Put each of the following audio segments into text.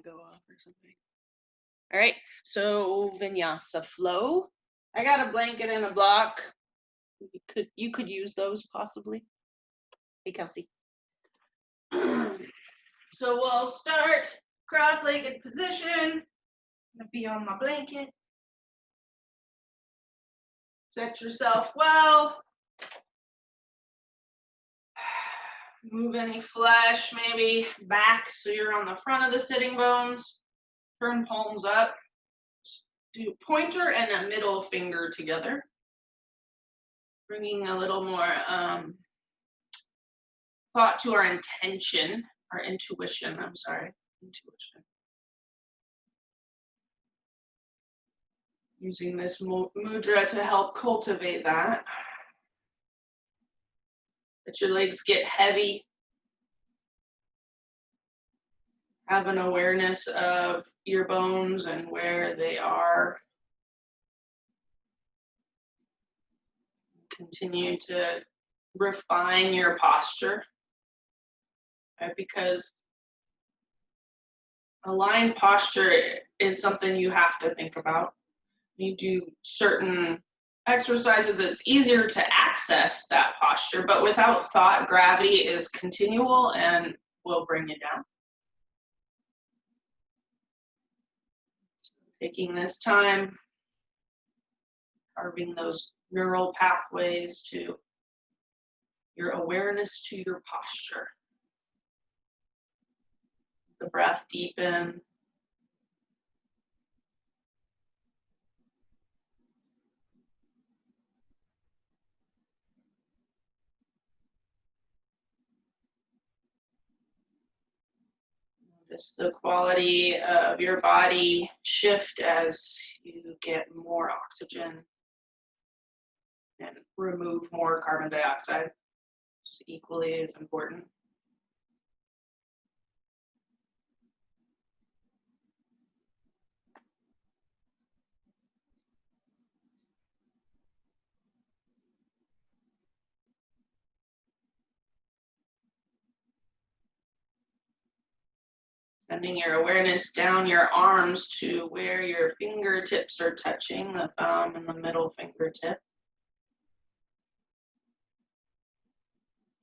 go off or something. All right, so Vinyasa flow. I got a blanket and a block. You could use those possibly. Hey, Kelsey. So we'll start cross-legged position. I'm gonna be on my blanket. Set yourself well. Move any flesh maybe back so you're on the front of the sitting bones. Turn palms up. Do pointer and a middle finger together. Bringing a little more thought to our intention, our intuition, I'm sorry, intuition. Using this mudra to help cultivate that. Let your legs get heavy. Have an awareness of your bones and where they are. Continue to refine your posture, right? Because aligned posture is something you have to think about. You do certain exercises, it's easier to access that posture, but without thought, gravity is continual and will bring you down. So taking this time, carving those neural pathways to your awareness to your posture. The breath deepen. Notice the quality of your body shift as you get more oxygen and remove more carbon dioxide. It's equally as important. Sending your awareness down your arms to where your fingertips are touching, the thumb and the middle fingertip.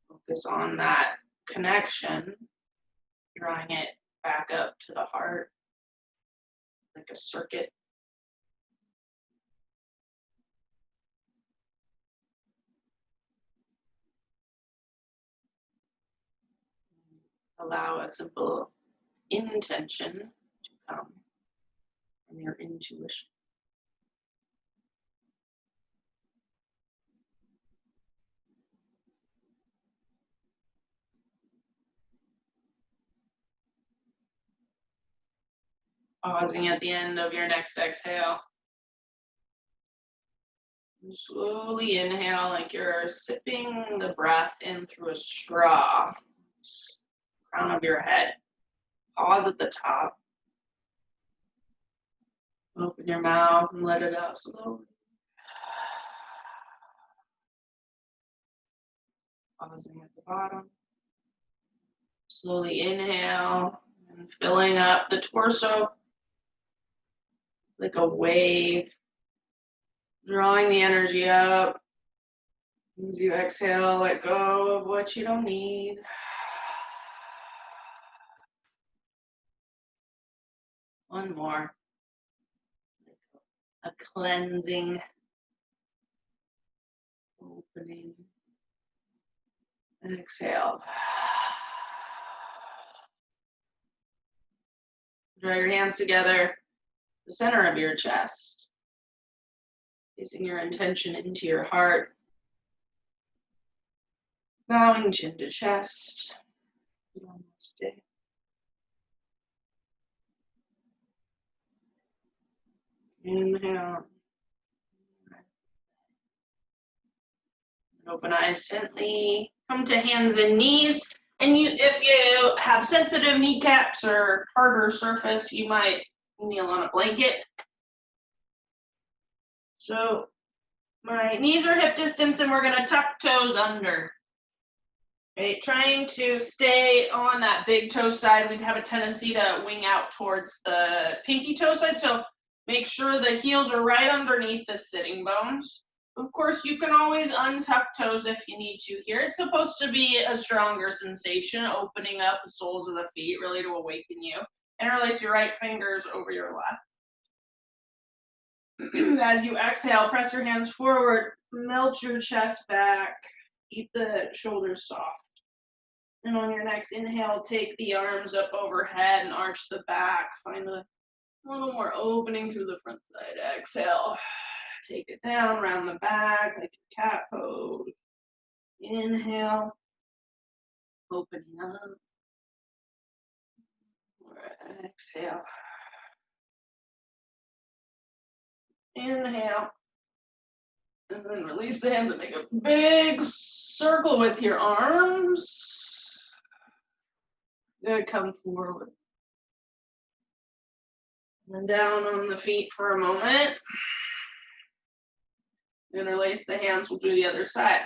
Focus on that connection, drawing it back up to the heart, like a circuit. Allow a simple intention to come from your intuition. Pausing at the end of your next exhale. And slowly inhale like you're sipping the breath in through a straw. Crown of your head. Pause at the top. Open your mouth and let it out slowly. Pausing at the bottom. Slowly inhale and filling up the torso like a wave. Drawing the energy up. As you exhale, let go of what you don't need. One more. A cleansing, opening, and exhale. Draw your hands together, the center of your chest. Placing your intention into your heart. Bowing chin to chest. Namaste. Inhale. Open eyes gently. Come to hands and knees. And if you have sensitive kneecaps or harder surface, you might kneel on a blanket. So my knees are hip distance and we're going to tuck toes under. Right, trying to stay on that big toe side. We'd have a tendency to wing out towards the pinky toe side, so make sure the heels are right underneath the sitting bones. Of course, you can always untuck toes if you need to here. It's supposed to be a stronger sensation, opening up the soles of the feet, really to awaken you. Interlace your right fingers over your left. As you exhale, press your hands forward, melt your chest back, keep the shoulders soft. And on your next inhale, take the arms up overhead and arch the back. Find a little more opening through the front side. Exhale. Take it down, round the back like a cat pose. Inhale. Opening up. Exhale. Inhale. And then release the hands and make a big circle with your arms. Good, come forward. And down on the feet for a moment. Interlace the hands, we'll do the other side.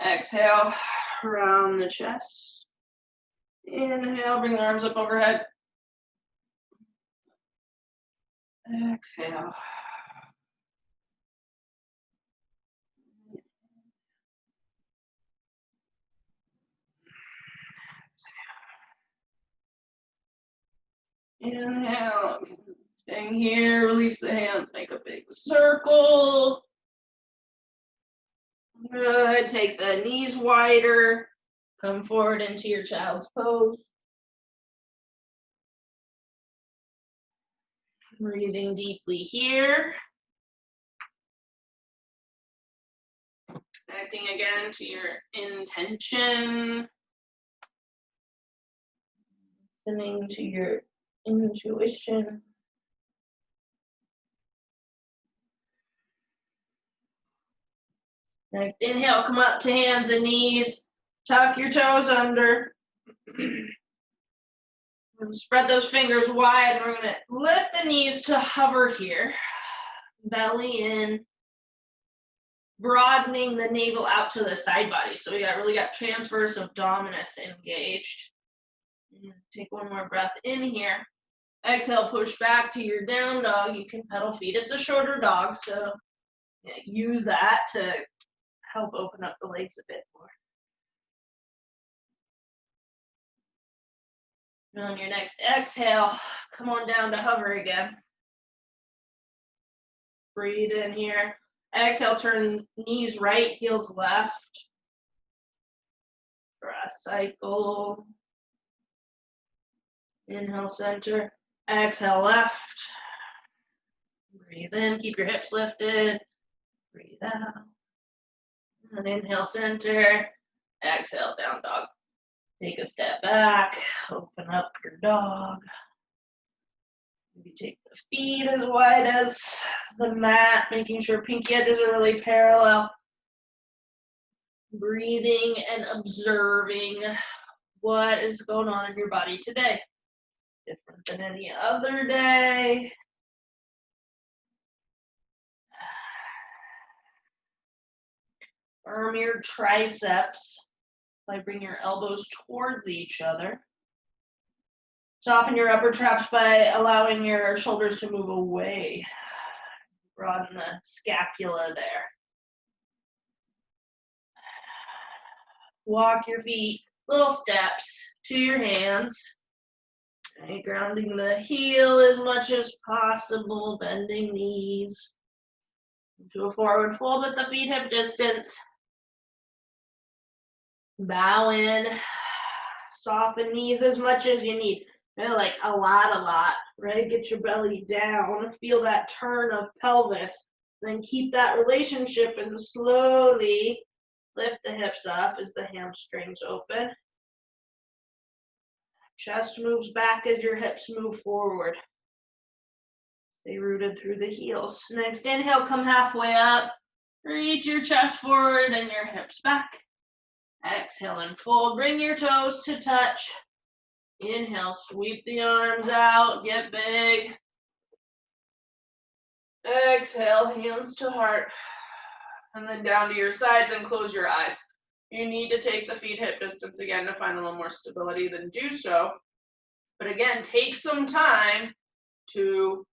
Exhale, round the chest. Inhale, bring the arms up overhead. Exhale. Inhale, staying here, release the hands, make a big circle. Good, take the knees wider, come forward into your child's pose. Breathing deeply here. Connecting again to your intention. Listening to your intuition. Next inhale, come up to hands and knees. Tuck your toes under. Spread those fingers wide, and we're going to lift the knees to hover here. Belly in. Broadening the navel out to the side body. So we really got transverse abdominis engaged. Take one more breath in here. Exhale, push back to your down dog. You can pedal feet. It's a shorter dog, so use that to help open up the legs a bit more. And on your next exhale, come on down to hover again. Breathe in here. Exhale, turn knees right, heels left. Breath cycle. Inhale, center. Exhale, left. Breathe in, keep your hips lifted. Breathe out. And inhale, center. Exhale, down dog. Take a step back. Open up your dog. Maybe take the feet as wide as the mat, making sure pinky edges are really parallel. Breathing and observing what is going on in your body today. Different than any other day. Firm your triceps by bringing your elbows towards each other. Soften your upper traps by allowing your shoulders to move away. Broaden the scapula there. Walk your feet, little steps to your hands. Okay, grounding the heel as much as possible, bending knees. Into a forward fold with the feet hip distance. Bow in. Soften knees as much as you need. Like a lot, right? Get your belly down. Feel that turn of pelvis. Then keep that relationship and slowly lift the hips up as the hamstrings open. Chest moves back as your hips move forward. Stay rooted through the heels. Next inhale, come halfway up. Reach your chest forward and your hips back. Exhale and fold. Bring your toes to touch. Inhale, sweep the arms out. Get big. Exhale, hands to heart. And then down to your sides and close your eyes. you need to take the feet hip distance again to find a little more stability, then do so. But again, take some time to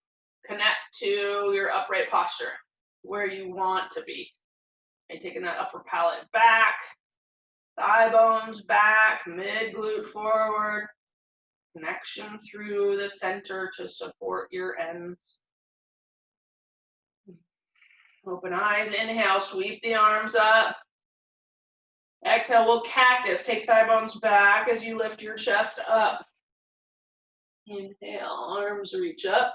connect to your upright posture, where you want to be. And taking that upper palate back, thigh bones back, mid glute forward, connection through the center to support your ends. Open eyes, inhale, sweep the arms up. Exhale, we'll cactus. Take thigh bones back as you lift your chest up. Inhale, arms reach up.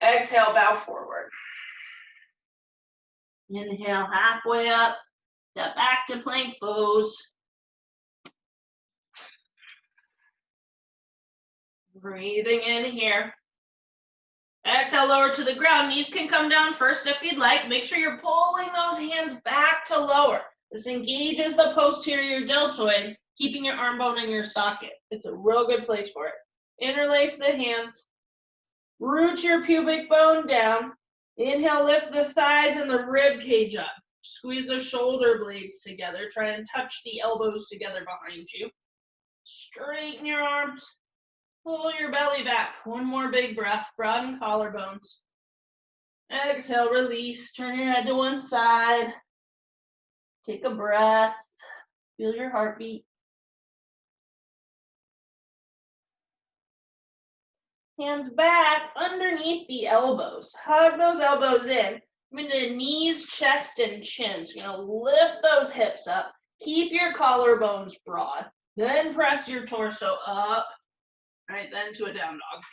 Exhale, bow forward. Inhale, halfway up. Step back to plank pose. Breathing in here. Exhale, lower to the ground. Knees can come down first if you'd like. Make sure you're pulling those hands back to lower. This engages the posterior deltoid, keeping your arm bone in your socket. It's a real good place for it. Interlace the hands. Root your pubic bone down. Inhale, lift the thighs and the rib cage up. Squeeze the shoulder blades together. Try and touch the elbows together behind you. Straighten your arms. Pull your belly back. One more big breath. Broaden collarbones. Exhale, release. Turn your head to one side. Take a breath. Feel your heartbeat. Hands back underneath the elbows. Hug those elbows in. I'm into knees, chest, and chin. So you're going to lift those hips up. Keep your collarbones broad. Then press your torso up. All right, then to a down dog.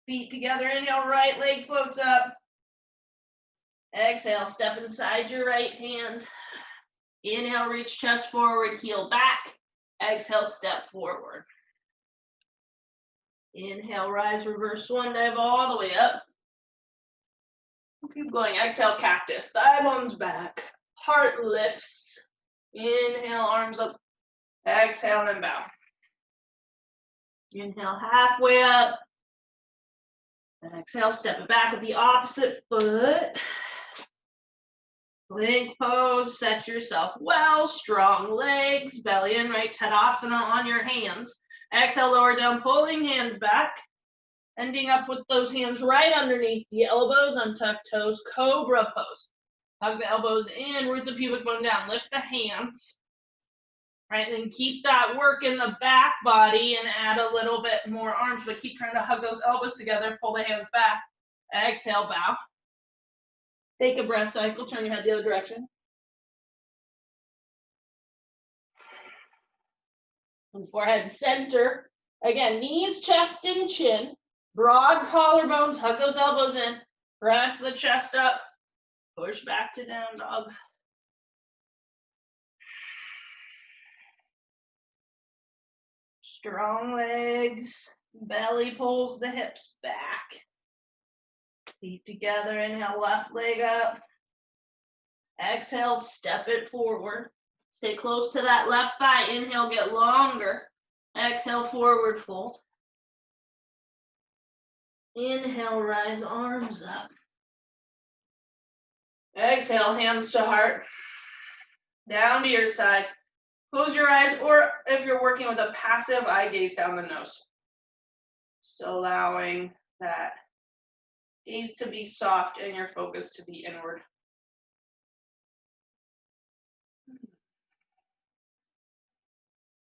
Feet together, inhale, right leg floats up. Exhale, step inside your right hand. Inhale, reach chest forward, heel back. Exhale, step forward. Inhale, rise, reverse one, dive all the way up. Keep going. Exhale, cactus. Thigh bones back. Heart lifts. Inhale, arms up. Exhale, and bow. Inhale, halfway up. Exhale, step it back with the opposite foot. Plank pose, set yourself well, strong legs, belly in, right, Tadasana on your hands. Exhale, lower down, pulling hands back. Ending up with those hands right underneath the elbows, untuck toes, cobra pose. Hug the elbows in, root the pubic bone down, lift the hands. Right, and then keep that work in the back body and add a little bit more arms, but keep trying to hug those elbows together, pull the hands back. Exhale, bow. Take a breath cycle, turn your head the other direction. And forehead center. Again, knees, chest, and chin. Broad collarbones, hug those elbows in. Press the chest up. Push back to down dog. Strong legs. Belly pulls the hips back. Feet together, inhale, left leg up. Exhale, step it forward. Stay close to that left thigh. Inhale, get longer. Exhale, forward fold. Inhale, rise, arms up. Exhale, hands to heart. Down to your sides. Close your eyes, or if you're working with a passive eye gaze down the nose. Still allowing that gaze to be soft and your focus to be inward.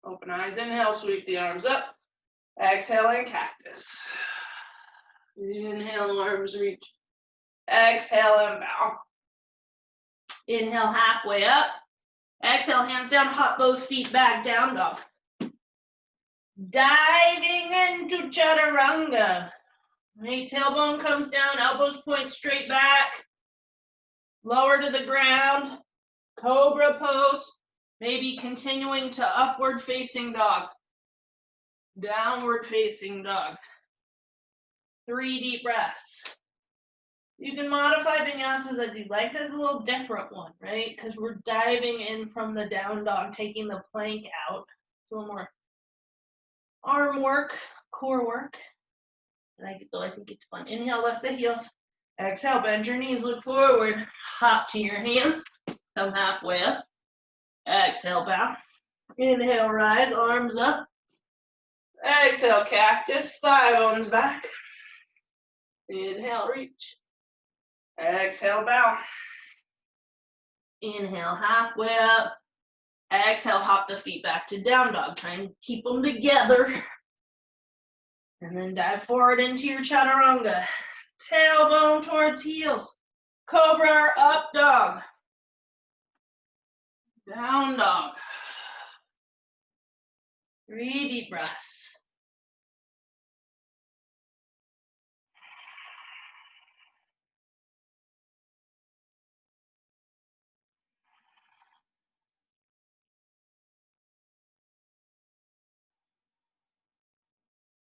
Open eyes, inhale, sweep the arms up. Exhale, and cactus. Inhale, arms reach. Exhale, and bow. Inhale, halfway up. Exhale, hands down, hop both feet back, down dog. Diving into chaturanga. Right, tailbone comes down, elbows point straight back. Lower to the ground. Cobra pose. Maybe continuing to upward facing dog. Downward facing dog. 3 deep breaths. You can modify vinyasas as you'd like. That's a little different one, right? Because we're diving in from the down dog, taking the plank out. It's a little more arm work, core work. I like it though. I think it's fun. Inhale, lift the heels. Exhale, bend your knees, look forward. Hop to your hands. Come halfway up. Exhale, bow. Inhale, rise, arms up. Exhale, cactus, thigh bones back. Inhale, reach. Exhale, bow. Inhale, halfway up. Exhale, hop the feet back to down dog. Try and keep them together. And then dive forward into your chaturanga. Tailbone towards heels. Cobra or up dog. Down dog. 3 deep breaths.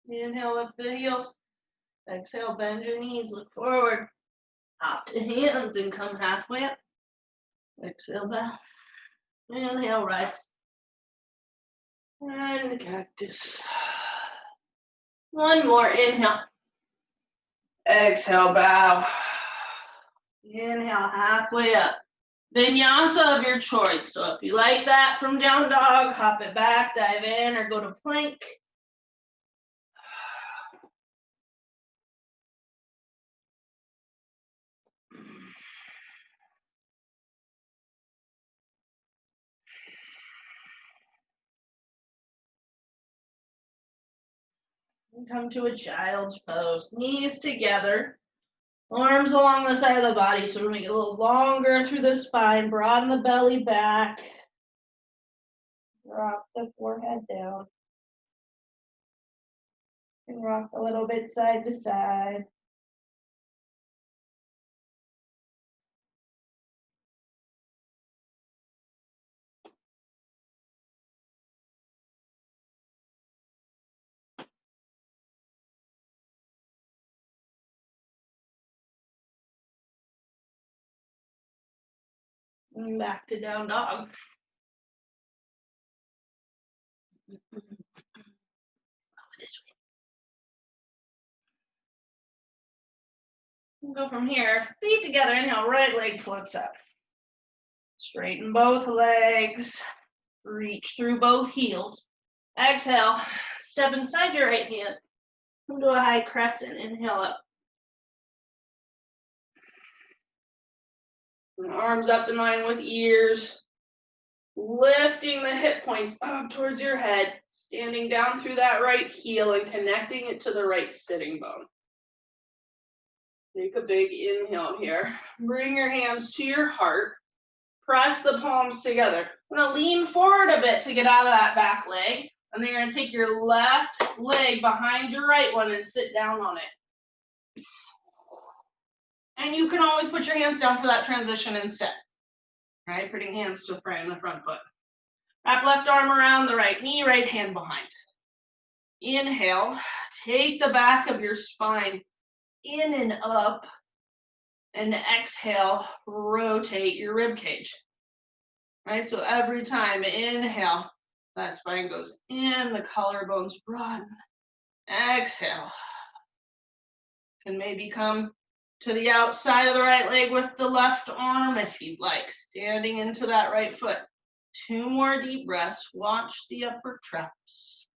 Inhale, lift the heels. Exhale, bend your knees, look forward. Hop to hands and come halfway up. Exhale, bow. Inhale, rise. And cactus. One more, inhale. Exhale, bow. Inhale, halfway up. Vinyasa of your choice. So if you like that from down dog, hop it back, dive in, or go to plank. And come to a child's pose. Knees together. Arms along the side of the body, so we're going to get a little longer through the spine. Broaden the belly back. Drop the forehead down. And rock a little bit side to side. And back to down dog. This way. We'll go from here. Feet together. Inhale, right leg floats up. Straighten both legs. Reach through both heels. Exhale. Step inside your right hand. Come to a high crescent. Inhale up. And arms up in line with ears. Lifting the hip points up towards your head. Standing down through that right heel and connecting it to the right sitting bone. Take a big inhale here. Bring your hands to your heart. Press the palms together. I'm going to lean forward a bit to get out of that back leg. And then you're going to take your left leg behind your right one and sit down on it. And you can always put your hands down for that transition instead. Right? Putting hands to frame the front foot. Wrap left arm around the right knee, right hand behind. Inhale. Take the back of your spine in and up. And exhale, rotate your rib cage. Right? So every time, inhale, that spine goes in, the collarbones broaden. Exhale. And maybe come to the outside of the right leg with the left arm if you'd like, standing into that right foot. 2 more deep breaths. Watch the upper traps.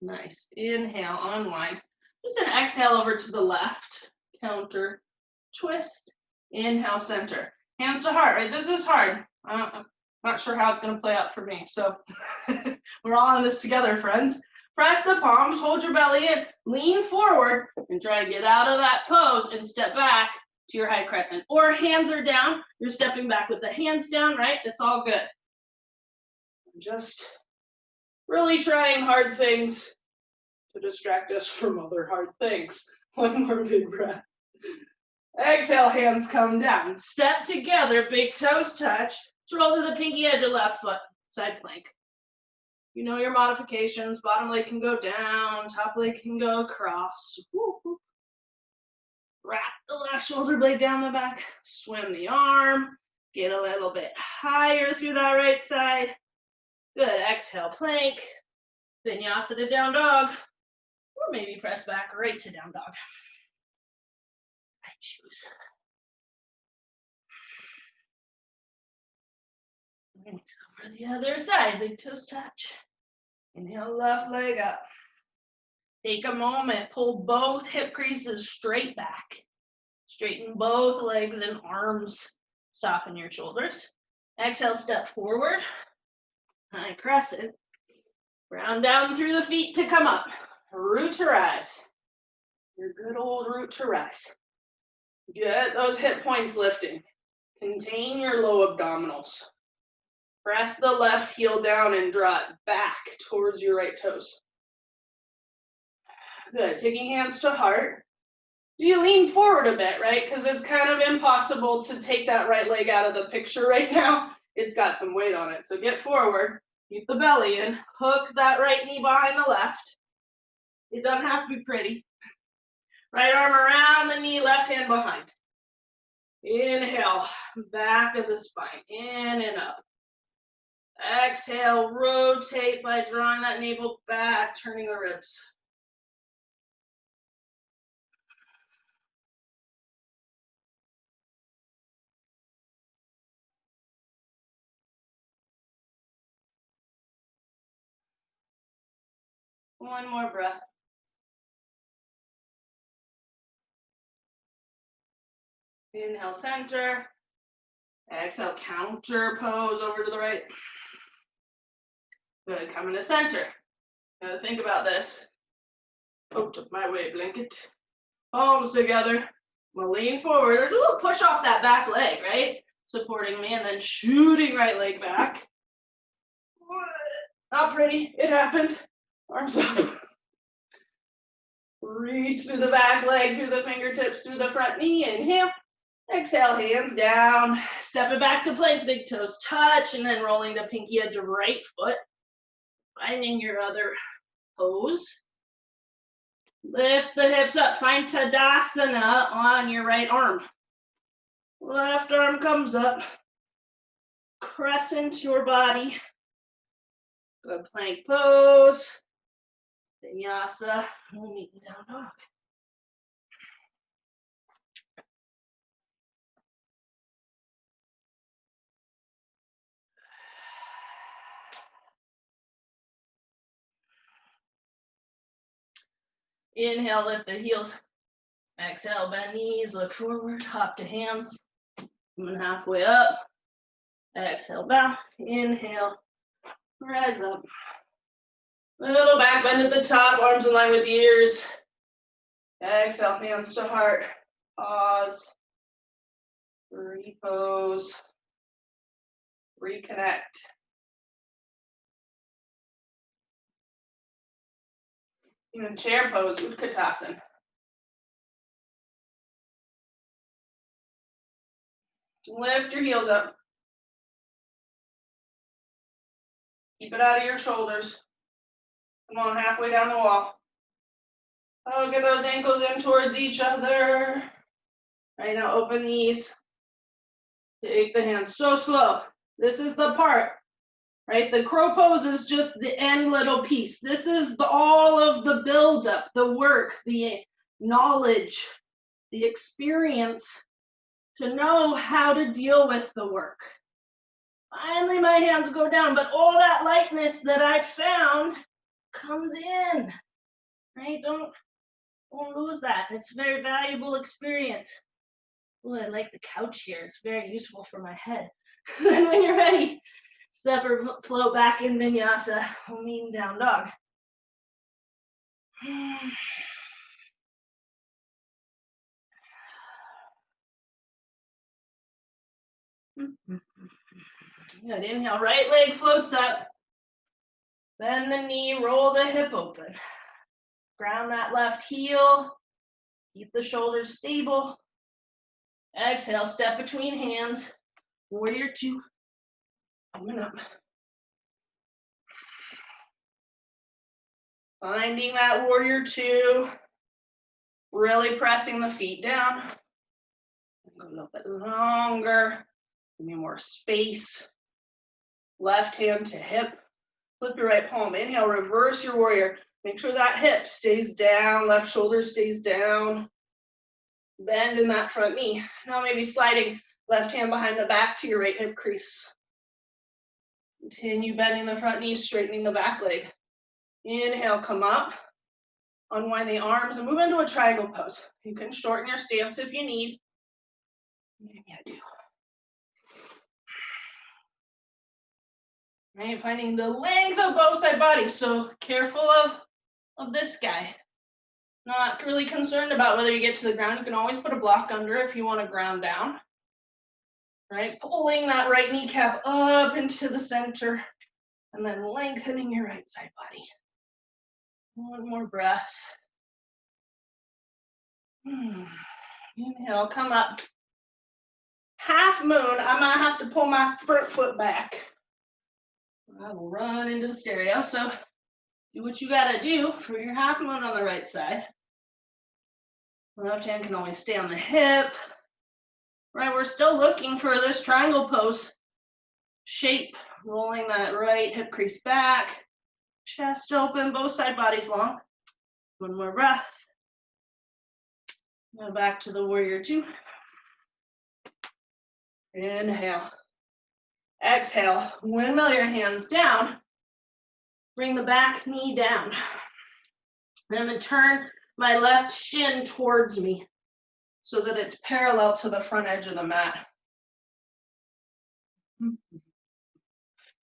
Nice. Inhale, unwind. Just an exhale over to the left. Counter, twist. Inhale, center. Hands to heart, right? This is hard. I'm not sure how it's going to play out for me. So we're all in this together, friends. Press the palms, hold your belly in, lean forward, and try to get out of that pose and step back to your high crescent. Or hands are down. You're stepping back with the hands down, right? It's all good. Just really trying hard things to distract us from other hard things. One more big breath. Exhale, hands come down. Step together, big toes touch. Roll to the pinky edge of left foot, side plank. You know your modifications. Bottom leg can go down, top leg can go across. Woo, woo. Wrap the left shoulder blade down the back, swim the arm, get a little bit higher through that right side. Good, exhale, plank, vinyasa to down dog, or maybe press back right to down dog. I choose. Thanks, over the other side, big toes touch. Inhale, left leg up. Take a moment, pull both hip creases straight back. Straighten both legs and arms. Soften your shoulders. Exhale, step forward. High crescent. Round down through the feet to come up. Root to rise. Your good old root to rise. Get those hip points lifting. Contain your low abdominals. Press the left heel down and draw it back towards your right toes. Good, taking hands to heart. Do you lean forward a bit, right? Because it's kind of impossible to take that right leg out of the picture right now. It's got some weight on it. So get forward, keep the belly in, hook that right knee behind the left. It doesn't have to be pretty. Right arm around the knee, left hand behind. Inhale, back of the spine, in and up. Exhale, rotate by drawing that navel back, turning the ribs. One more breath. Inhale, center. Exhale, counter pose over to the right. Good, coming to center. Gotta think about this. Oh, took my way, blanket. Palms together. I'm gonna lean forward. There's a little push off that back leg, right? Supporting me and then shooting right leg back. Not pretty, it happened. Arms up. Reach through the back leg, through the fingertips, through the front knee. Inhale. Exhale, hands down. Step it back to plank, big toes touch, and then rolling the pinky edge of right foot. Finding your other pose. Lift the hips up. Find Tadasana on your right arm. Left arm comes up. Crescent your body. Good plank pose. Vinyasa. We'll meet you down dog. Inhale, lift the heels. Exhale, bend knees, look forward, hop to hands. Coming halfway up. Exhale, bow. Inhale, rise up. Little back bend at the top, arms in line with the ears. Exhale, hands to heart. Pause. Repose. Reconnect. Even chair pose, Utkatasana. Lift your heels up. Keep it out of your shoulders. Come on, halfway down the wall. Oh, get those ankles in towards each other. Right now, open knees. Take the hands so slow. This is the part, right? The crow pose is just the end little piece. This is all of the buildup, the work, the knowledge, the experience to know how to deal with the work. Finally, my hands go down, but all that lightness that I found comes in, right? Don't lose that. It's a very valuable experience. Oh, I like the couch here. It's very useful for my head. Then when you're ready, step or float back in Vinyasa, lean down dog. Good, inhale, right leg floats up. Bend the knee, roll the hip open. Ground that left heel. Keep the shoulders stable. Exhale, step between hands. Warrior two. Coming up. Finding that warrior two. Really pressing the feet down. Go a little bit longer. Give me more space. Left hand to hip. Flip your right palm. Inhale, reverse your warrior. Make sure that hip stays down, left shoulder stays down. Bend in that front knee. Now maybe sliding left hand behind the back to your right hip crease. Continue bending the front knee, straightening the back leg. Inhale, come up. Unwind the arms and move into a triangle pose. You can shorten your stance if you need. Maybe I do. Right, finding the length of both side bodies. So careful of this guy. Not really concerned about whether you get to the ground. You can always put a block under if you want to ground down. Right, pulling that right kneecap up into the center and then lengthening your right side body. One more breath. Inhale, come up. Half moon, I might have to pull my front foot back. I will run into the stereo, so do what you gotta do for your half moon on the right side. The left hand can always stay on the hip. Right, we're still looking for this triangle pose shape, rolling that right hip crease back, chest open, both side bodies long. One more breath. Go back to the warrior two. Inhale. Exhale, windmill your hands down. Bring the back knee down. I'm going to turn my left shin towards me so that it's parallel to the front edge of the mat. And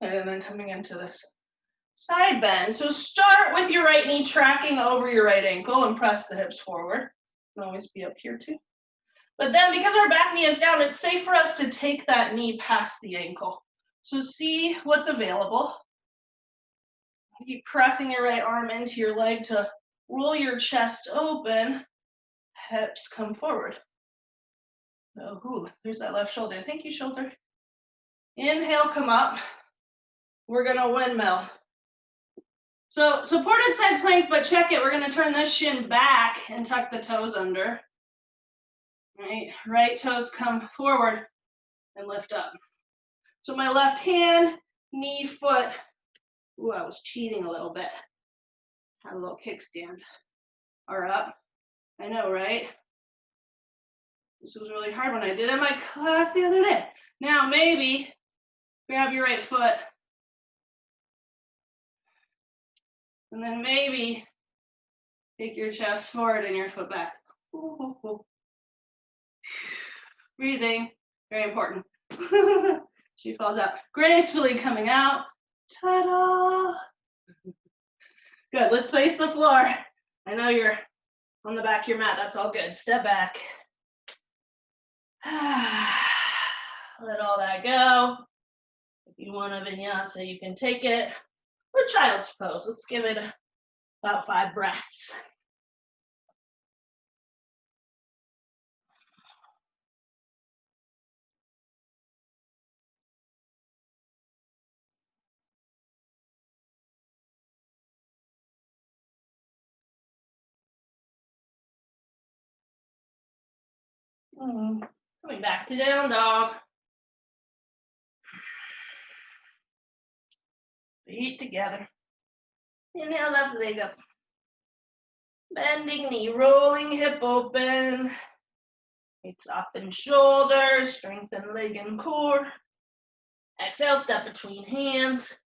then coming into this side bend. So start with your right knee tracking over your right ankle and press the hips forward. You can always be up here too. But then because our back knee is down, it's safe for us to take that knee past the ankle. So see what's available. Keep pressing your right arm into your leg to roll your chest open. Hips come forward. Oh, there's that left shoulder. Thank you, shoulder. Inhale, come up. We're gonna windmill. So supported side plank, but check it. We're gonna turn this shin back and tuck the toes under. Right toes come forward and lift up. So my left hand, knee, foot. Ooh, I was cheating a little bit. Had a little kickstand. Are up. I know, right? This was really hard when I did it in my class the other day. Now maybe grab your right foot. And then maybe take your chest forward and your foot back. Ooh. Breathing, very important. She falls out. Gracefully coming out. Ta-da! Good, let's face the floor. I know you're on the back of your mat, that's all good. Step back. Let all that go. If you want a vinyasa, you can take it. Or child's pose. Let's give it about 5 breaths. Coming back to down dog. Feet together. Inhale, left leg up. Bending knee, rolling hip open. Feet soften shoulders, strengthen leg and core. Exhale, step between hands.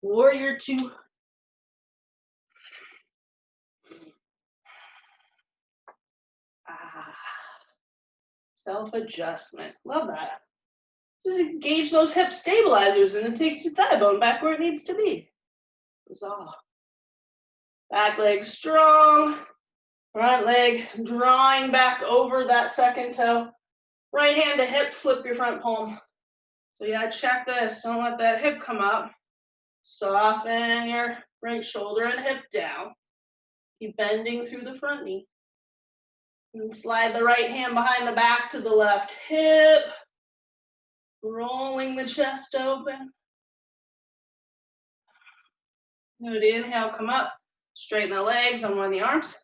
Warrior two. Self-adjustment. Love that. Just engage those hip stabilizers and it takes your thigh bone back where it needs to be. That's all. Back leg strong. Front leg drawing back over that second toe. Right hand to hip, flip your front palm. So yeah, check this. Don't let that hip come up. Soften your right shoulder and hip down. Keep bending through the front knee. And slide the right hand behind the back to the left hip. Rolling the chest open. Good, inhale, come up. Straighten the legs, unwind the arms,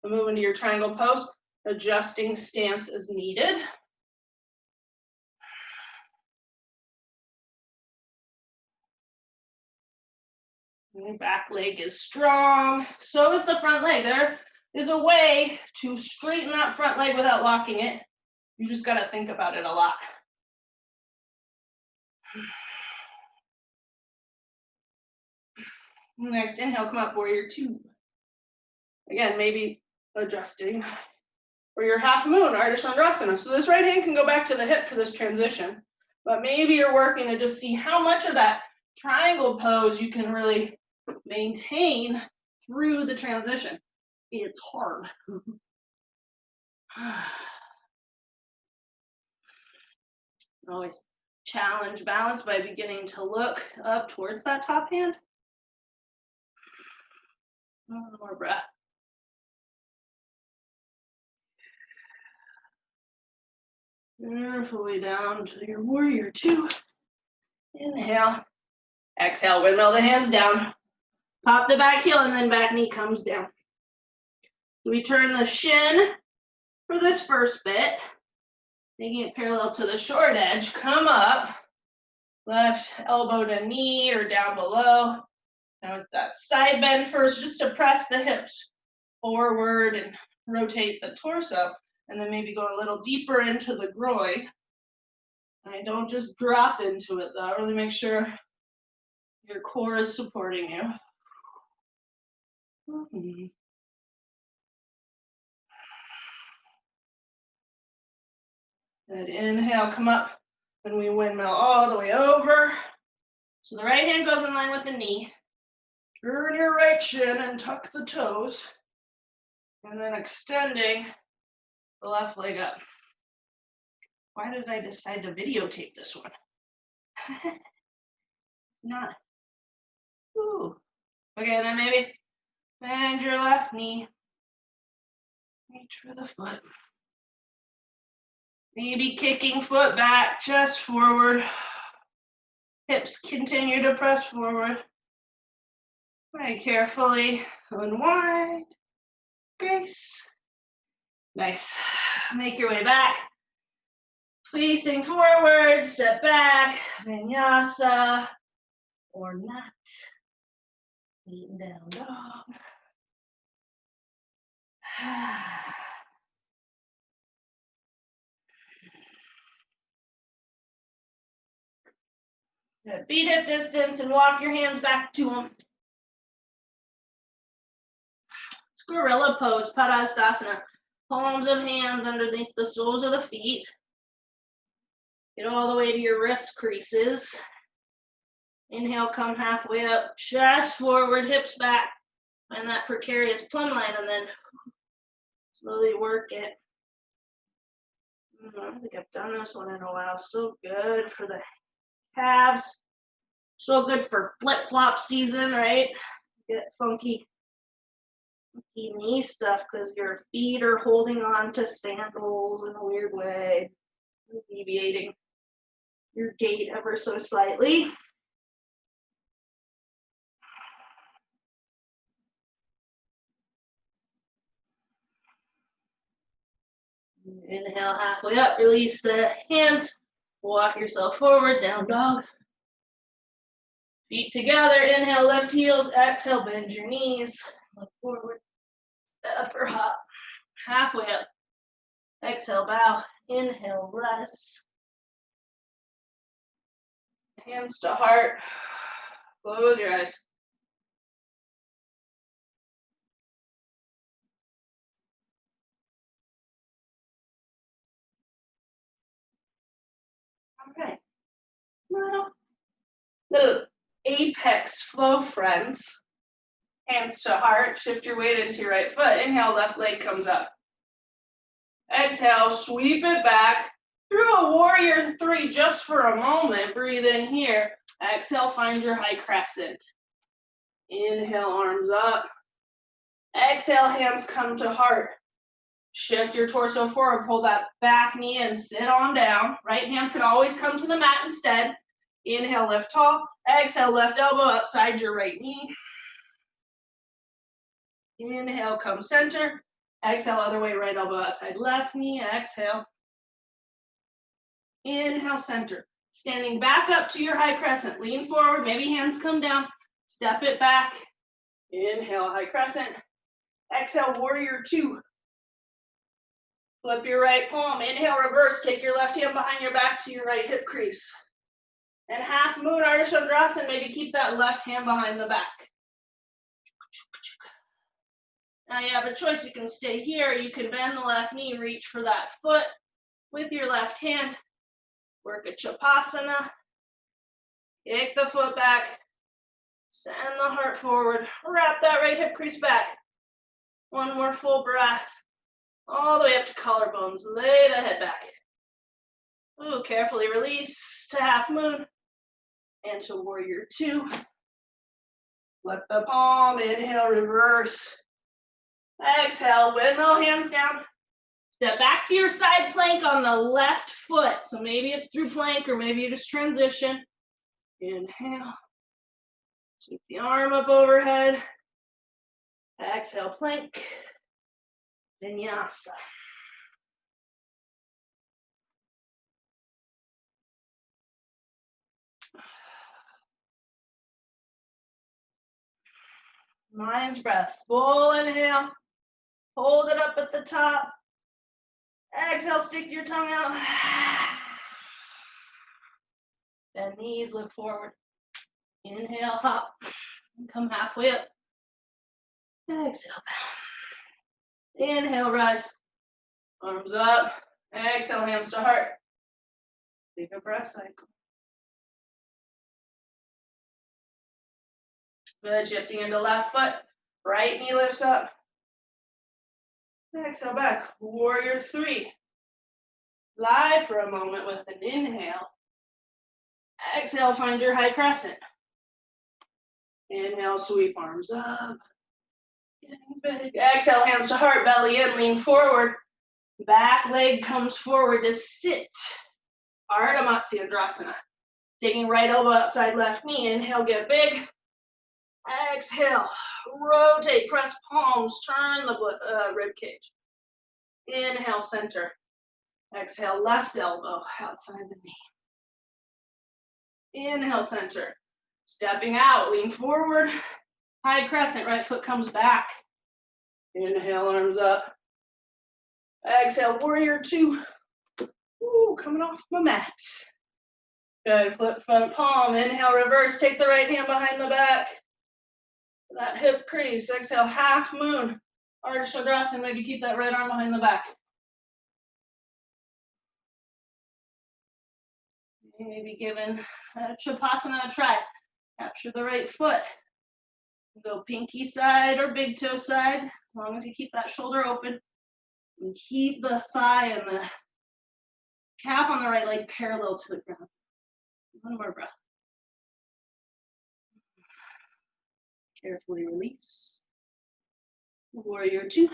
and move into your triangle pose, adjusting stance as needed. Your back leg is strong. So is the front leg. There is a way to straighten that front leg without locking it. You just got to think about it a lot. Next, inhale, come up, warrior two. Again, maybe adjusting. Or your half moon, Ardha Chandrasana. So this right hand can go back to the hip for this transition. But maybe you're working to just see how much of that triangle pose you can really maintain through the transition. It's hard. Always challenge balance by beginning to look up towards that top hand. One more breath. Carefully down to your warrior two. Inhale. Exhale, windmill the hands down. Pop the back heel and then back knee comes down. We turn the shin for this first bit, making it parallel to the short edge. Come up, left elbow to knee or down below. Now it's that side bend first, just to press the hips forward and rotate the torso, and then maybe go a little deeper into the groin. And don't just drop into it though, really make sure your core is supporting you. Good, inhale, come up, and we windmill all the way over. So the right hand goes in line with the knee. Turn your right shin and tuck the toes. And then extending the left leg up. Why did I decide to videotape this one? Not. Ooh. Okay, then maybe bend your left knee. Reach for the foot. Maybe kicking foot back, chest forward. Hips continue to press forward. Very carefully unwind. Grace. Nice. Make your way back. Facing forward, step back, Vinyasa, or not. Beaten down dog. Feet hip distance and walk your hands back to them. It's gorilla pose, Padastasana. Palms of hands underneath the soles of the feet. Get all the way to your wrist creases. Inhale, come halfway up, chest forward, hips back. Find that precarious plumb line and then slowly work it. I don't think I've done this one in a while. So good for the calves. So good for flip-flop season, right? Get funky knee stuff because your feet are holding on to sandals in a weird way, deviating your gait ever so slightly. Inhale halfway up, release the hands, walk yourself forward, down dog. Feet together, inhale, lift heels, exhale, bend your knees, look forward, step or hop, halfway up. Exhale, bow, inhale, rest. Hands to heart, close your eyes. All right, little apex flow, friends. Hands to heart, shift your weight into your right foot. Inhale, left leg comes up. Exhale, sweep it back through a warrior three just for a moment. Breathe in here. Exhale, find your high crescent. Inhale, arms up. Exhale, hands come to heart. Shift your torso forward, pull that back knee and sit on down. Right hands can always come to the mat instead. Inhale, lift tall. Exhale, left elbow outside your right knee. Inhale, come center. Exhale, other way, right elbow outside left knee. Exhale. Inhale, center. Standing back up to your high crescent. Lean forward, maybe hands come down. Step it back. Inhale, high crescent. Exhale, warrior two. Flip your right palm. Inhale, reverse. Take your left hand behind your back to your right hip crease. And half moon Ardha Chandrasana, maybe keep that left hand behind the back. Now you have a choice. You can stay here. You can bend the left knee, reach for that foot with your left hand. Work a Chapasana. Kick the foot back. Send the heart forward. Wrap that right hip crease back. One more full breath. All the way up to collarbones. Lay the head back. Ooh, carefully release to half moon and to warrior two. Flip the palm. Inhale, reverse. Exhale, windmill, hands down. Step back to your side plank on the left foot. So maybe it's through plank or maybe you just transition. Inhale. Sweep the arm up overhead. Exhale, plank. Vinyasa. Lion's breath. Full inhale. Hold it up at the top. Exhale, stick your tongue out. Bend knees, look forward. Inhale, hop. Come halfway up. Exhale, bow. Inhale, rise. Arms up. Exhale, hands to heart. Take a breath cycle. Good, shifting into left foot. Right knee lifts up. Exhale back. Warrior three. Lie for a moment with an inhale. Exhale, find your high crescent. Inhale, sweep arms up. Getting big. Exhale, hands to heart, belly in, lean forward. Back leg comes forward to sit. Ardha Matsyendrasana. Taking right elbow outside left knee. Inhale, get big. Exhale, rotate, press palms, turn the rib cage. Inhale, center. Exhale, left elbow outside the knee. Inhale, center. Stepping out, lean forward. High crescent, right foot comes back. Inhale, arms up. Exhale, warrior two. Ooh, coming off my mat. Good, flip front palm. Inhale, reverse. Take the right hand behind the back. That hip crease. Exhale, half moon. Ardha Chandrasana, maybe keep that right arm behind the back. Maybe giving Chapasana a try. Capture the right foot. Go pinky side or big toe side, as long as you keep that shoulder open. And keep the thigh and the calf on the right leg parallel to the ground. One more breath. Carefully release. Warrior two.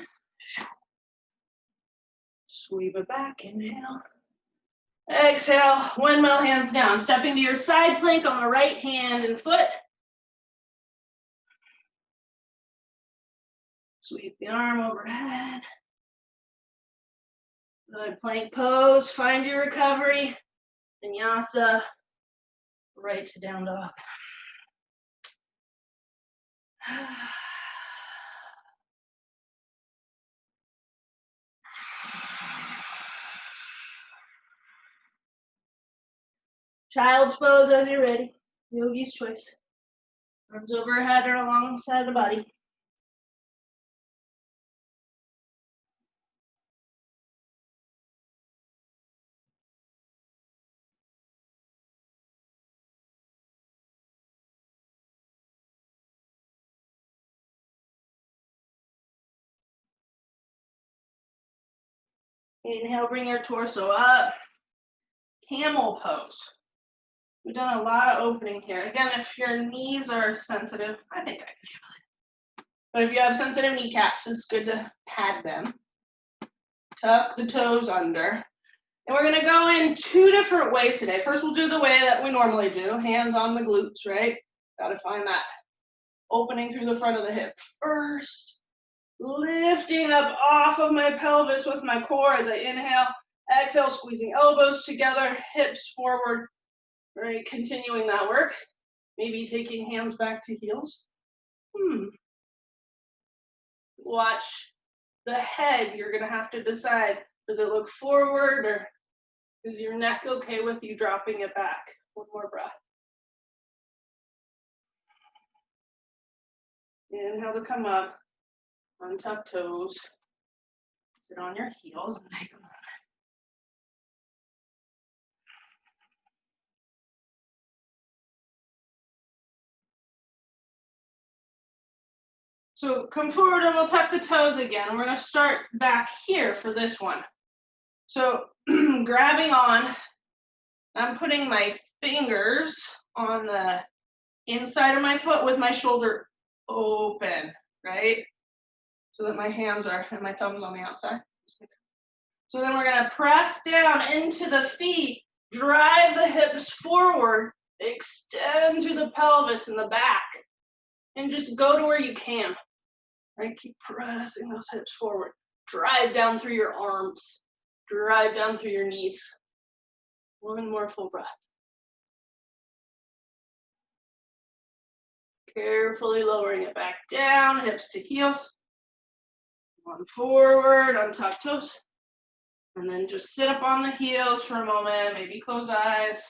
Sweep it back, inhale. Exhale, windmill, hands down. Stepping to your side plank on the right hand and foot. Sweep the arm overhead. Good, plank pose, find your recovery. Vinyasa, right to down dog. Child's pose as you're ready. Yogi's choice. Arms overhead or alongside the body. Inhale, bring your torso up. Camel pose. We've done a lot of opening here. Again, if your knees are sensitive, I think I can handle it. But if you have sensitive kneecaps, it's good to pad them. Tuck the toes under. And we're gonna go in two different ways today. First, we'll do the way that we normally do. Hands on the glutes, right? Gotta find that opening through the front of the hip first. Lifting up off of my pelvis with my core as I inhale. Exhale, squeezing elbows together, hips forward. Right, continuing that work. Maybe taking hands back to heels. Watch the head. You're gonna have to decide, does it look forward or is your neck okay with you dropping it back? One more breath. Inhale to come up, untuck toes, sit on your heels and take a moment. So come forward and we'll tuck the toes again. We're gonna start back here for this one. So grabbing on, I'm putting my fingers on the inside of my foot with my shoulder open, right? So that my hands are, and my thumbs on the outside. So then we're gonna press down into the feet, drive the hips forward, extend through the pelvis and the back, and just go to where you can, right? Keep pressing those hips forward. Drive down through your arms, drive down through your knees. One more full breath. Carefully lowering it back down, hips to heels. One forward, untuck toes. And then just sit up on the heels for a moment, maybe close eyes.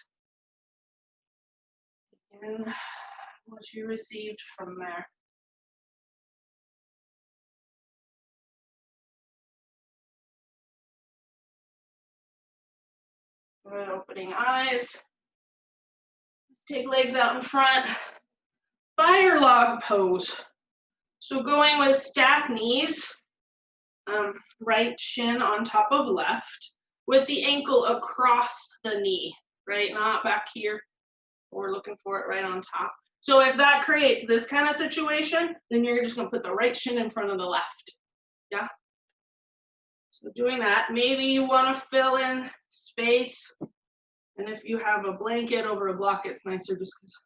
And what you received from there. Good, opening eyes. Let's take legs out in front. Fire log pose. So going with stacked knees, right shin on top of left, with the ankle across the knee, right? Not back here. We're looking for it right on top. So if that creates this kind of situation, then you're just gonna put the right shin in front of the left. Yeah? So doing that, maybe you wanna fill in space. And if you have a blanket over a block, it's nicer just because.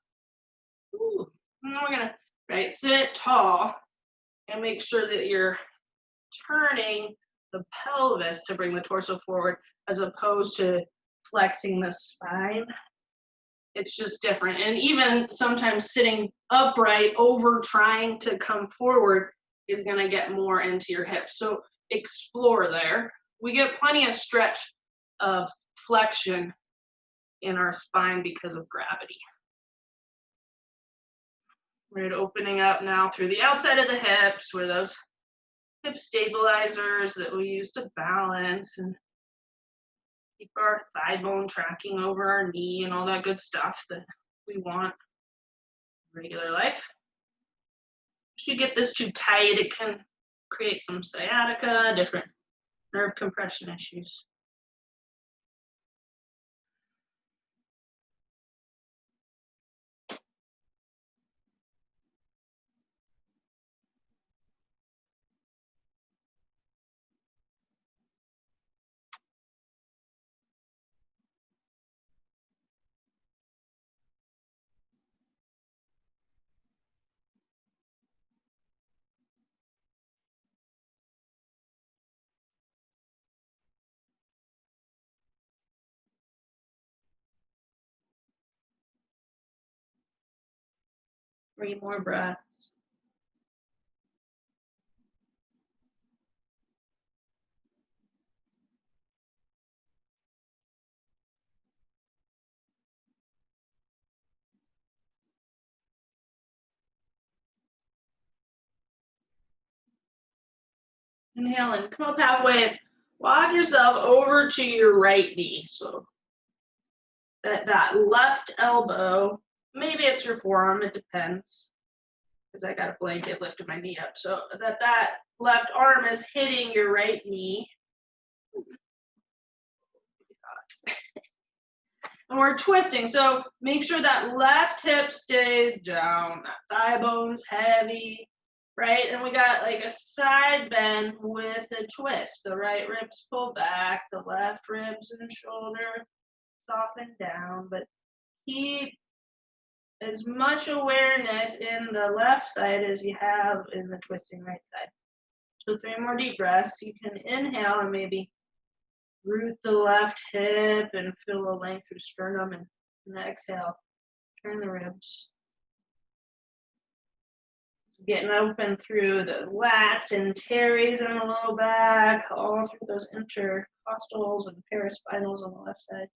Ooh. And then we're gonna, right, sit tall and make sure that you're turning the pelvis to bring the torso forward as opposed to flexing the spine. It's just different. And even sometimes sitting upright over trying to come forward is gonna get more into your hips. So explore there. We get plenty of stretch of flexion in our spine because of gravity. Right, opening up now through the outside of the hips where those hip stabilizers that we use to balance and keep our thigh bone tracking over our knee and all that good stuff that we want in regular life. If you get this too tight, it can create some sciatica, different nerve compression issues. 3 more breaths. Inhale and come up halfway and walk yourself over to your right knee. So that left elbow, maybe it's your forearm, it depends. Because I got a blanket lifting my knee up. So that left arm is hitting your right knee. And we're twisting. So make sure that left hip stays down. That thigh bone's heavy, right? And we got like a side bend with a twist. The right ribs pull back, the left ribs and shoulder soften down, but keep as much awareness in the left side as you have in the twisting right side. So 3 more deep breaths. You can inhale and maybe root the left hip and feel the length through sternum, and exhale, turn the ribs. Getting open through the lats and teres in the low back, all through those intercostals and paraspinals on the left side.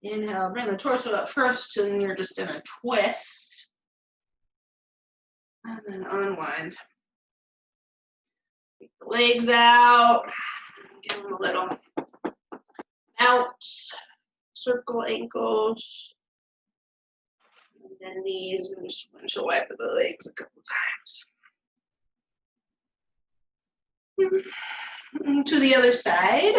Inhale, bring the torso up first, and you're just in a twist. And then unwind. Take the legs out. Give them a little bounce. Circle ankles. And then knees, and just windshield wipe the legs a couple times. To the other side.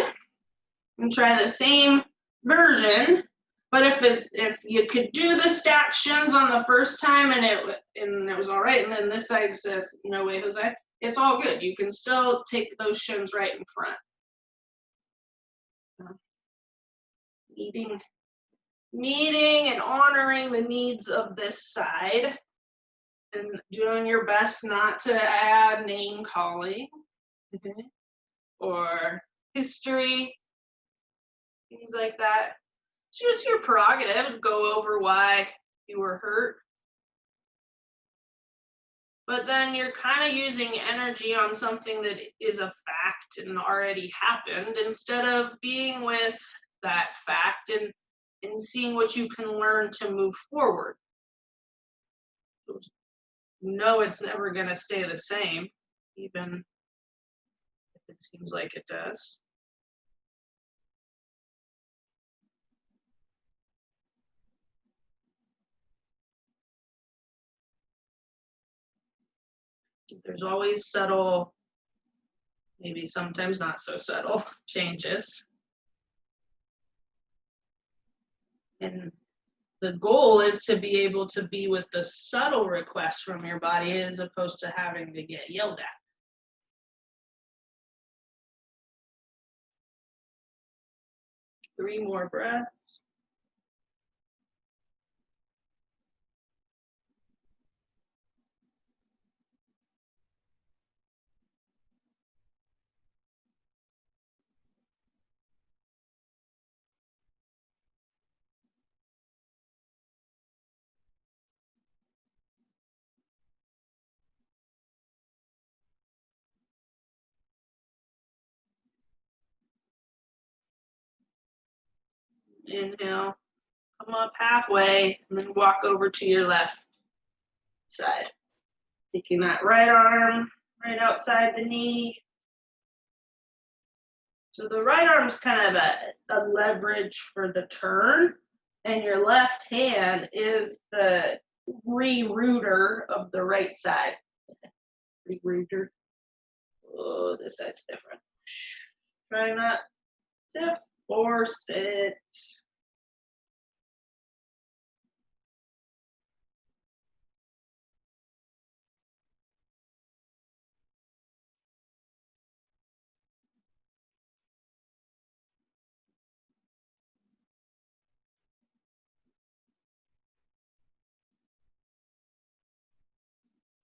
And try the same version. But if you could do the stacked shins on the first time and it was all right, and then this side says no way, Jose, it's all good. You can still take those shins right in front. Meeting and honoring the needs of this side, and doing your best not to add name calling, or history, things like that. It's just your prerogative. Go over why you were hurt. But then you're kind of using energy on something that is a fact and already happened, instead of being with that fact and seeing what you can learn to move forward. No, it's never going to stay the same, even if it seems like it does. There's always subtle, maybe sometimes not so subtle changes. And the goal is to be able to be with the subtle requests from your body as opposed to having to get yelled at. Three more breaths. Inhale, come up halfway, and then walk over to your left side. Taking that right arm right outside the knee. So the right arm's kind of a leverage for the turn, and your left hand is the re-rooter of the right side. Re-rooter. Oh, this side's different. Try not to force it.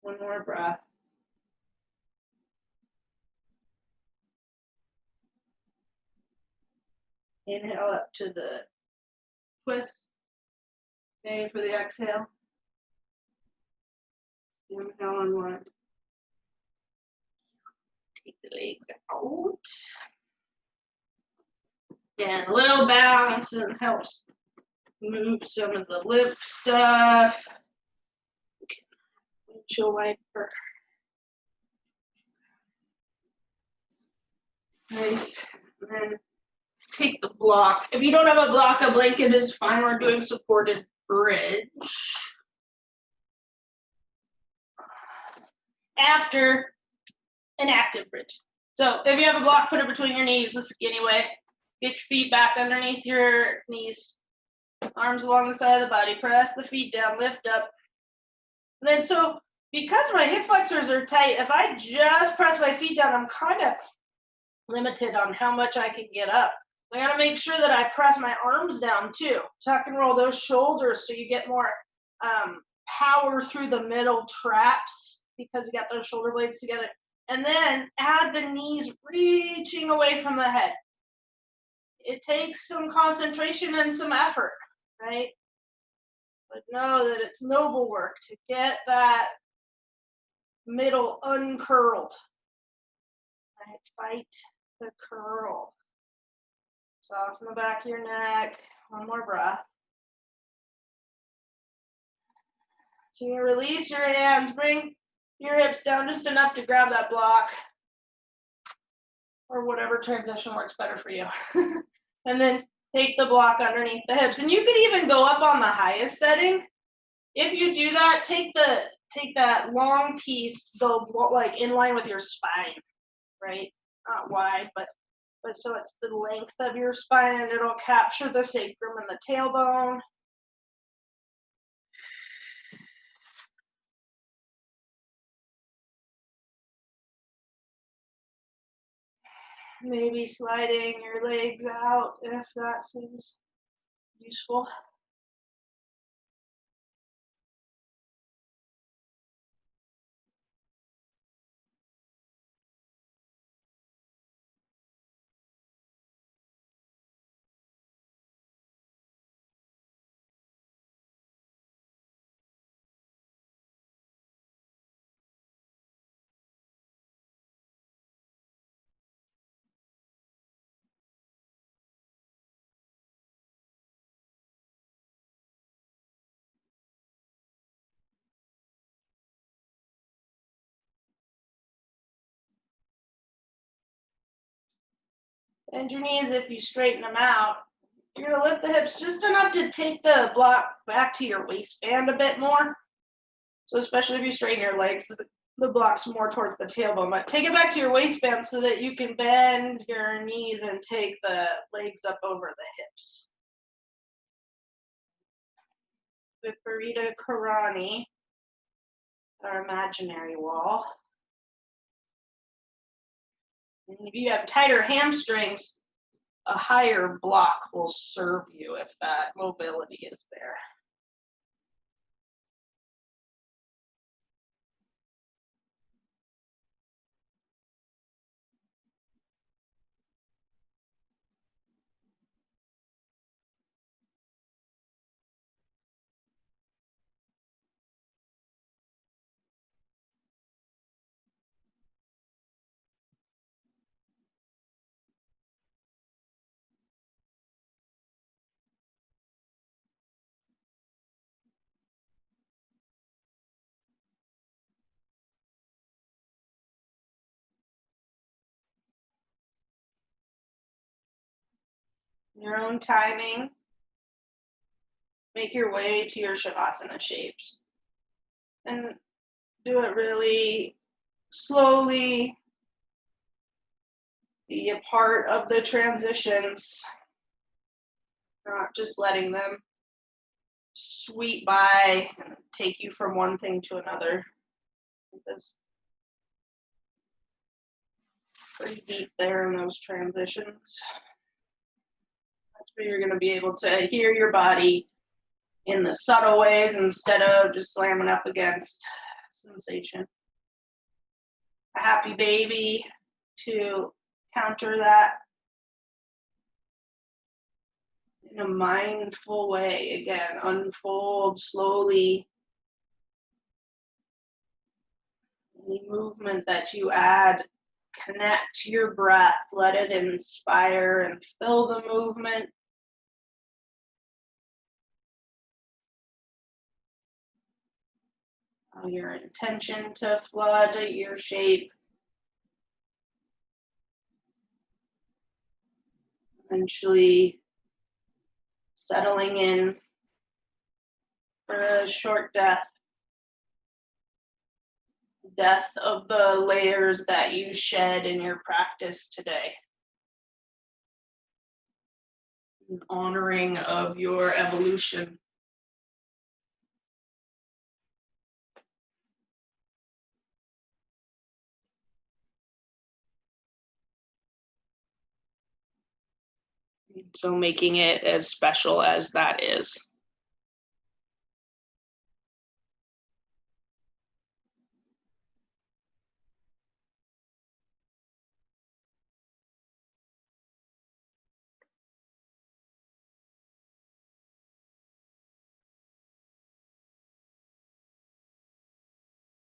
One more breath. Inhale up to the twist. Stay for the exhale. Inhale on one. Take the legs out. And a little bounce and helps move some of the lip stuff. Windshield wiper. Nice. And then let's take the block. If you don't have a block, a blanket is fine. We're doing supported bridge. After an active bridge. So if you have a block, put it between your knees the skinny way. Get your feet back underneath your knees. Arms along the side of the body. Press the feet down, lift up. And then so because my hip flexors are tight, if I just press my feet down, I'm kind of limited on how much I can get up. I gotta make sure that I press my arms down too. Tuck and roll those shoulders so you get more power through the middle traps because you got those shoulder blades together. And then add the knees reaching away from the head. It takes some concentration and some effort, right? But know that it's noble work to get that middle uncurled. Right? Fight the curl. Soften the back of your neck. One more breath. So you release your hands, bring your hips down just enough to grab that block, or whatever transition works better for you. And then take the block underneath the hips. And you could even go up on the highest setting. If you do that, take that long piece, though, like in line with your spine, right? Not wide, but so it's the length of your spine, and it'll capture the sacrum and the tailbone. Maybe sliding your legs out if that seems useful. Bend your knees if you straighten them out. You're going to lift the hips just enough to take the block back to your waistband a bit more. So especially if you straighten your legs, the block's more towards the tailbone. But take it back to your waistband so that you can bend your knees and take the legs up over the hips. Viparita Karani, our imaginary wall. And if you have tighter hamstrings, a higher block will serve you if that mobility is there. Your own timing, make your way to your Shavasana shapes. And do it really slowly. Be a part of the transitions, not just letting them sweep by and take you from one thing to another. It's pretty deep there in those transitions. That's where you're going to be able to hear your body in the subtle ways instead of just slamming up against sensation. A happy baby to counter that in a mindful way. Again, unfold slowly. Any movement that you add, connect to your breath. Let it inspire and fill the movement. Allow your intention to flood your shape. Eventually settling in for a short death. Death of the layers that you shed in your practice today. An honoring of your evolution. So making it as special as that is.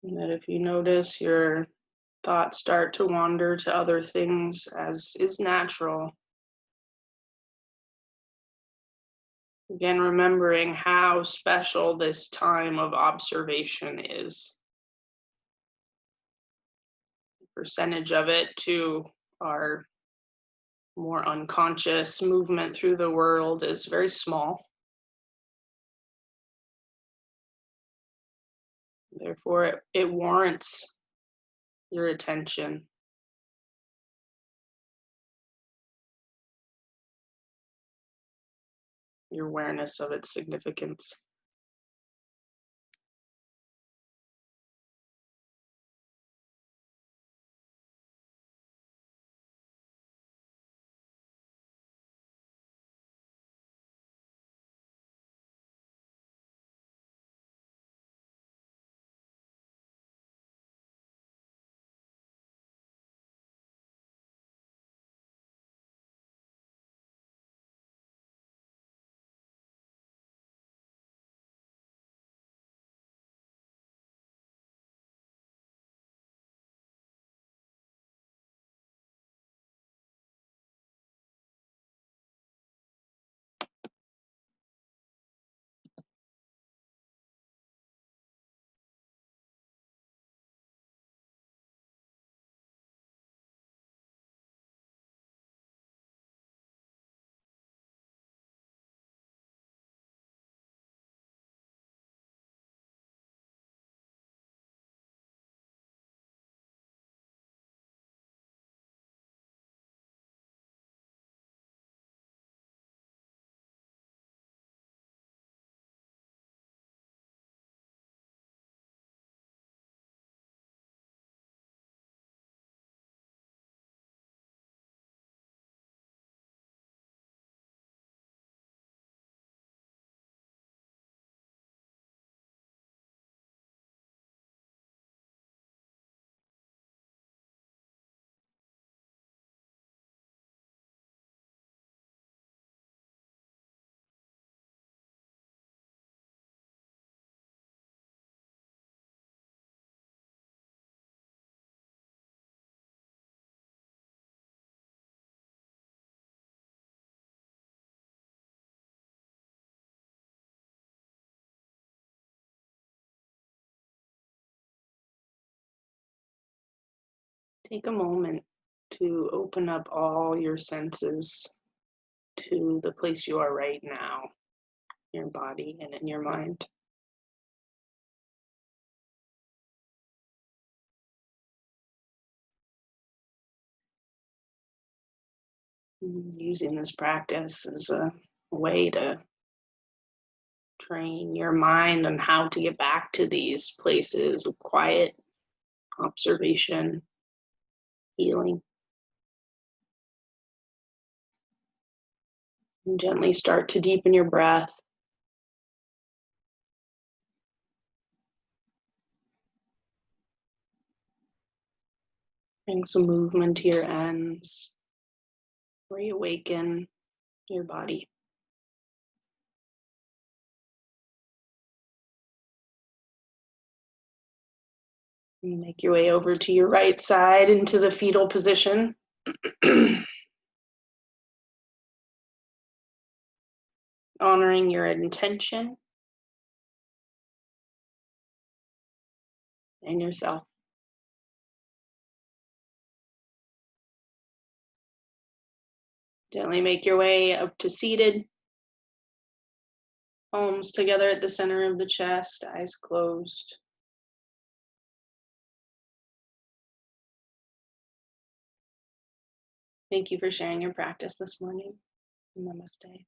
And that if you notice your thoughts start to wander to other things, as is natural, again, remembering how special this time of observation is. The percentage of it to our more unconscious movement through the world is very small. Therefore, it warrants your attention, your awareness of its significance. Take a moment to open up all your senses to the place you are right now, in your body and in your mind. Using this practice as a way to train your mind on how to get back to these places of quiet observation, healing. And gently start to deepen your breath. Bring some movement to your ends. Reawaken your body. Make your way over to your right side into the fetal position. Honoring your intention and yourself. Gently make your way up to seated. Palms together at the center of the chest, eyes closed. Thank you for sharing your practice this morning. Namaste.